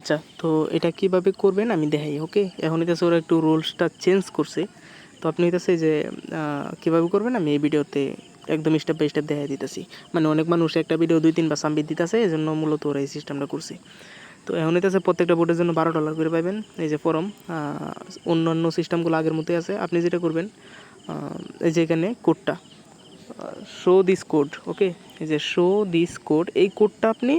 আচ্ছা, তো এটা কিভাবে করবেন আমি দেখাই। ওকে, এখন হইতেছে ওরা একটু রুলসটা চেঞ্জ করছে। তো আপনি হইতেছে যে কিভাবে করবেন আমি এই ভিডিওতে একদম স্টেপ বাই স্টেপ দেখাই দিতেছি। মানে অনেক মানুষ একটা ভিডিও 2-3 বার সাবমিট দিতেছে, এই জন্য মূলত ওরা এই সিস্টেমটা করছে। তো এখন হইতেছে প্রত্যেকটা বোর্ডের জন্য $12 করে পাবেন এই যে ফরম। অন্যান্য সিস্টেমগুলো আগের মতোই আছে। আপনি যেটা করবেন, এই যে এখানে কোডটা শো দিস কোড। ওকে, এই যে শো দিস কোড, এই কোডটা আপনি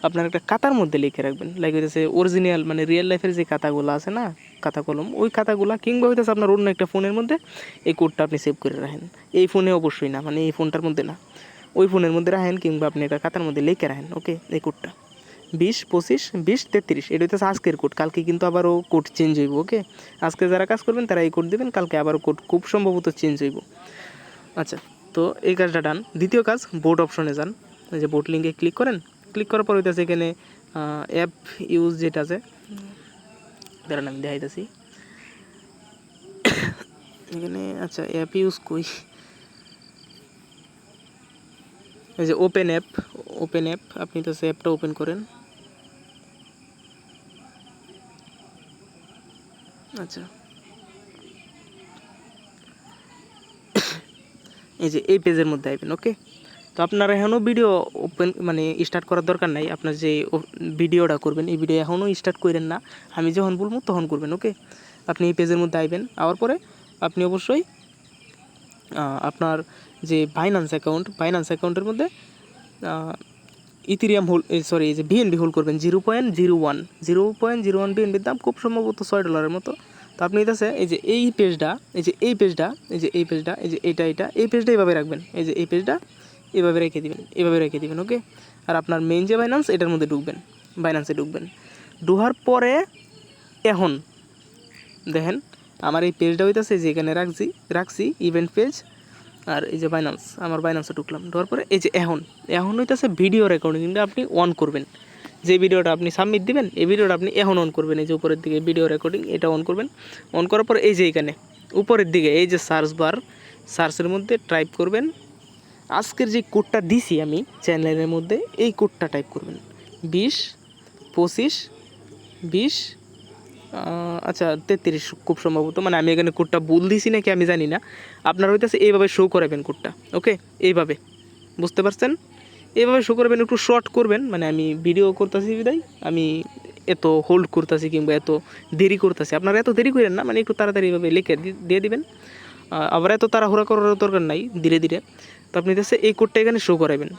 আপনার একটা খাতার মধ্যে লিখে রাখবেন। লাইক হইতেছে অরিজিনাল মানে রিয়েল লাইফের যে খাতাগুলো আছে না, খাতা কলম, ওই খাতাগুলো, কিংবা হইতেছে আপনার অন্য একটা ফোনের মধ্যে এই কোডটা আপনি সেভ করে রাখেন। এই ফোনে অবশ্যই না, মানে এই ফোনটার মধ্যে না, ওই ফোনের মধ্যে রাখেন, কিংবা আপনি একটা খাতার মধ্যে লিখে রাখেন। ওকে, এই কোডটা 20, 25, 20, 33 এটা হইতেছে আজকের কোড। কালকে কিন্তু আবারও কোড চেঞ্জ হইব। ওকে, আজকে যারা কাজ করবেন তারা এই কোড দেবেন, কালকে আবারও কোড খুব সম্ভবত চেঞ্জ হইব। আচ্ছা, তো এই কাজটা ডান। দ্বিতীয় কাজ, বোর্ড অপশনে যান। এই যে বোর্ড লিঙ্কে ক্লিক করেন। ক্লিক করার পর হইতেছে এখানে অ্যাপ ইউজ যেটা আছে, দাঁড়ান আমি দেখাইতেছি এখানে। আচ্ছা, অ্যাপ ইউজ কই, এই যে ওপেন অ্যাপ। ওপেন অ্যাপ, আপনি তো অ্যাপটা ওপেন করেন। আচ্ছা, এই যে এই পেজের মধ্যে আসবেন। ওকে, তো আপনারা এখনও ভিডিও ওপেন মানে স্টার্ট করার দরকার নাই। আপনার যে ভিডিওটা করবেন এই ভিডিও এখনও স্টার্ট করেন না, আমি যখন বলবো তখন করবেন। ওকে, আপনি এই পেজের মধ্যে আসবেন। আওয়ার পরে আপনি অবশ্যই আপনার যে বাইন্যান্স অ্যাকাউন্টের মধ্যে ইথিরিয়াম হোল্ড, সরি, এই যে বিএনবি হোল্ড করবেন 0.01 বিএনবির দাম খুব সম্ভবত $6 মতো। তো আপনি এটাছে এই যে এই পেজটা, এই যে এই পেজটা, এই যে এই পেজটা, এই যে এই পেজটা এইভাবে রাখবেন। এই যে এই পেজটা এভাবে রেখে দিবেন। ওকে, আর আপনার মেইন যে বাইন্যান্স এটার মধ্যে ঢুকবেন, বাইন্যান্সে ঢুকবেন। ঢোকার পরে এখন দেখেন আমার এই পেজটা হইতেছে যে এখানে রাখছি ইভেন্ট পেজ, আর এই যে আমার বাইন্যান্সে ঢুকলাম। ঢোকার পরে এই যে এখন হইতেছে ভিডিও রেকর্ডিংটা আপনি অন করবেন। যে ভিডিওটা আপনি সাবমিট দিবেন এই ভিডিওটা আপনি এখন অন করবেন। এই যে উপরের দিকে ভিডিও রেকর্ডিং, এটা অন করবেন। অন করার পরে এই যে এখানে উপরের দিকে এই যে সার্চের মধ্যে টাইপ করবেন আজকের যে কোডটা দিছি আমি চ্যানেলের মধ্যে, এই কোডটা টাইপ করবেন 20, 25, 20, আচ্ছা 33 খুব সম্ভবত। মানে আমি এখানে কোডটা ভুল দিছি নাকি আমি জানি না। আপনার হইতেছে এইভাবে শো করাবেন কোডটা। ওকে, এইভাবে, বুঝতে পারছেন? এইভাবে শো করবেন, একটু শর্ট করবেন। মানে আমি ভিডিও করতেছি বিদায় আমি এত হোল্ড করতেছি কিংবা এত দেরি করতেছি, আপনারা এত দেরি করেন না, মানে একটু তাড়াতাড়ি এইভাবে লিখে দিয়ে দিবেন। আবার এত তাড়াহুড়া করার দরকার নাই, ধীরে ধীরে। তো আপনি হচ্ছে এই কোডটা এখানে শো করাবেন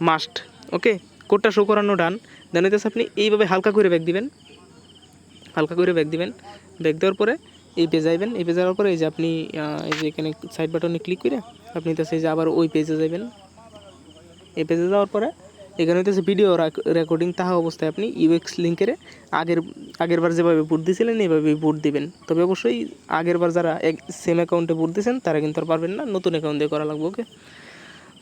মাস্ট। ওকে, কোডটা শো করানো ডান। দেন হইতেছে আপনি এইভাবে হালকা করে ব্যাক দিবেন, ব্যাক দেওয়ার পরে এই পেজে যাবেন। এই পেজে যাওয়ার পরে এই যে আপনি এই যে এখানে সাইড বাটনে ক্লিক করে আপনি হচ্ছে যে আবার ওই পেজে যাবেন। এই পেজে যাওয়ার পরে এখানে হইতেছে ভিডিও রেকর্ডিং তাহা অবস্থায় আপনি ইউএক্স লিঙ্কের আগেরবার যেভাবে ভোট দিয়েছিলেন এইভাবে ভোট দিবেন। তবে অবশ্যই আগেরবার যারা সেম অ্যাকাউন্টে ভোট দিয়েছেন তারা কিন্তু আর পারবেন না, নতুন অ্যাকাউন্ট দিয়ে করা লাগবে। ওকে,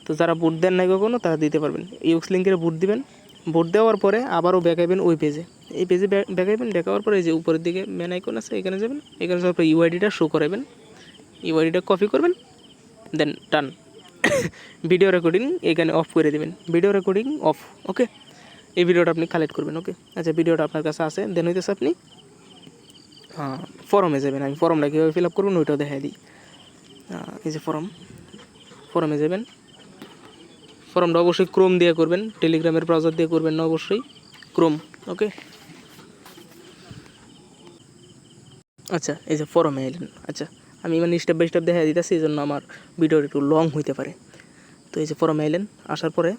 তো যারা ভোট দেন নাই কখনো তারা দিতে পারবেন। ইউএক্স লিঙ্কের ভোট দিবেন। ভোট দেওয়ার পরে আবারও ব্যাকাইবেন ওই পেজে। এই পেজে ব্যাকাইবেন, দেখাওয়ার পরে এই যে উপরের দিকে মেন আইকন আছে এখানে যাবেন। এখানে যাওয়ার পরে ইউআইডিটা শো করাবেন, ইউআইডিটা কপি করবেন, দেন ডান। ভিডিও রেকর্ডিং এখানে অফ করে দেবেন, ভিডিও রেকর্ডিং অফ। ওকে, এই ভিডিওটা আপনি কালেক্ট করবেন। ওকে, আচ্ছা ভিডিওটা আপনার কাছে আছে। দেন হইতেছে আপনি ফরমে যাবেন। আমি ফর্মটা কীভাবে ফিল আপ করবেন ওইটাও দেখাই দিই। এই যে ফরমে যাবেন। ফর্মটা অবশ্যই ক্রোম দিয়ে করবেন, টেলিগ্রামের ব্রাউজার দিয়ে করবেন না, অবশ্যই ক্রোম। ওকে, আচ্ছা এই যে ফরমে এলেন। আচ্ছা, আমি মানে স্টেপ বাই স্টেপ দেখা দিতেছি, এই জন্য আমার ভিডিওটা একটু লং হইতে পারে। তো এই যে ফরমে এলেন, আসার পরে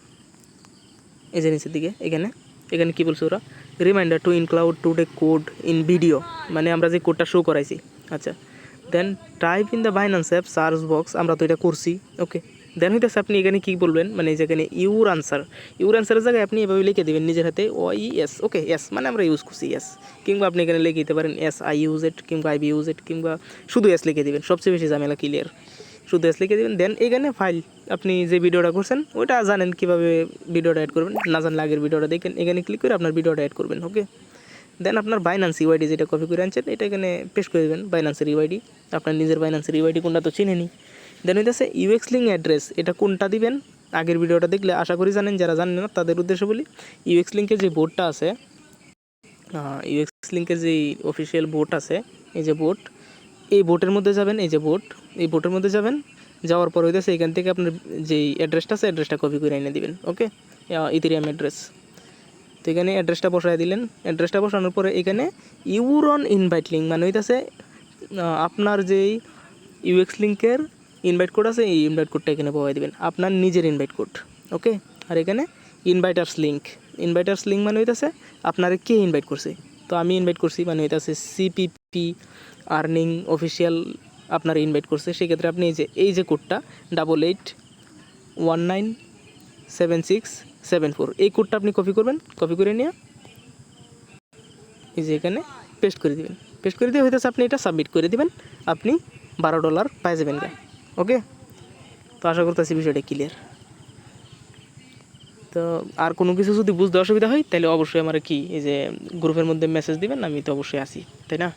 এই যে নিচের দিকে এখানে কী বলছে ওরা, reminder to include today code in video, মানে আমরা যে কোডটা শো করাইছি। আচ্ছা, then type in the Binance app search box, আমরা তো এটা করছি। ওকে, দেন হইতেছে আপনি এখানে কী বলবেন, মানে যেখানে ইউর আনসারের জায়গায় আপনি এভাবে লিখে দেবেন নিজের হাতে OIS। ওকে, এস মানে আমরা ইউজ করছি এস, কিংবা আপনি এখানে লিখে দিতে পারেন SI ইউজ ইট, কিংবা IB ইউজ ইট, কিংবা শুধু এস লিখে দেবেন, সবচেয়ে বেশি ঝামেলা ক্লিয়ার। শুধু এস লিখে দেবেন। দেন এখানে ফাইল, আপনি যে ভিডিওটা করছেন ওইটা জানেন কীভাবে ভিডিওটা অ্যাড করবেন, না জানলে আগের ভিডিওটা দেখেন। এখানে ক্লিক করে আপনার ভিডিওটা অ্যাড করবেন। ওকে, দেন আপনার বাইন্যান্স ইউআইডি যেটা কপি করে আনছেন এটা এখানে পেস্ট করে দেবেন, বাইন্যান্সের ইউআইডি। আপনার নিজের বাইন্যান্সের ইউআইডি কোনটা তো চিনেনি। দেন হইতেছে ইউএক্স লিঙ্ক অ্যাড্রেস, এটা কোনটা দিবেন আগের ভিডিওটা দেখলে আশা করি জানেন, যারা জানেন না তাদের উদ্দেশ্যে বলি। ইউএক্স লিঙ্কের যে বোর্ডটা আছে ইউএক্স লিঙ্কের যে অফিসিয়াল বোট আছে, এই যে বোট, এই বোটের মধ্যে যাবেন, এই যে বোট, এই বোটের মধ্যে যাবেন, যাওয়ার পর হইতেছে এখান থেকে আপনার যেই অ্যাড্রেসটা আছে অ্যাড্রেসটা কপি করে এনে দিবেন। ওকে, ইথেরিয়াম অ্যাড্রেস। তো এখানে অ্যাড্রেসটা বসায় দিলেন। অ্যাড্রেসটা বসানোর পরে এখানে ইউরন ইনভাইট লিঙ্ক মানে হইতেছে আপনার যেই ইউএক্স লিঙ্কের ইনভাইট কোড আছে এই ইনভাইট কোডটা এখানে পাওয়াই দিবেন, আপনার নিজের ইনভাইট কোড। ওকে, আর এখানে ইনভাইটার্স লিঙ্ক, ইনভাইটার্স লিঙ্ক মানে হইতেছে আপনার কে ইনভাইট করছে। তো আমি ইনভাইট করছি মানে হইতেছে সিপিপি আর্নিং অফিসিয়াল আপনার ইনভাইট করছে। সেক্ষেত্রে আপনি এই যে কোডটা 88197674 এই কোডটা আপনি কপি করবেন, কপি করে নিয়ে এই যে এখানে পেস্ট করে দিবেন। পেস্ট করে দিয়ে হইতেছে আপনি এটা সাবমিট করে দিবেন, আপনি $12 পাই যাবেন গা। ওকে, তো আশা করতেছি বিষয়টা ক্লিয়ার। তো আর কোনো কিছু যদি বুঝতে অসুবিধা হয় তাহলে অবশ্যই আমার কি এই যে গ্রুপের মধ্যে মেসেজ দিবেন, আমি তো অবশ্যই আসি, তাই না?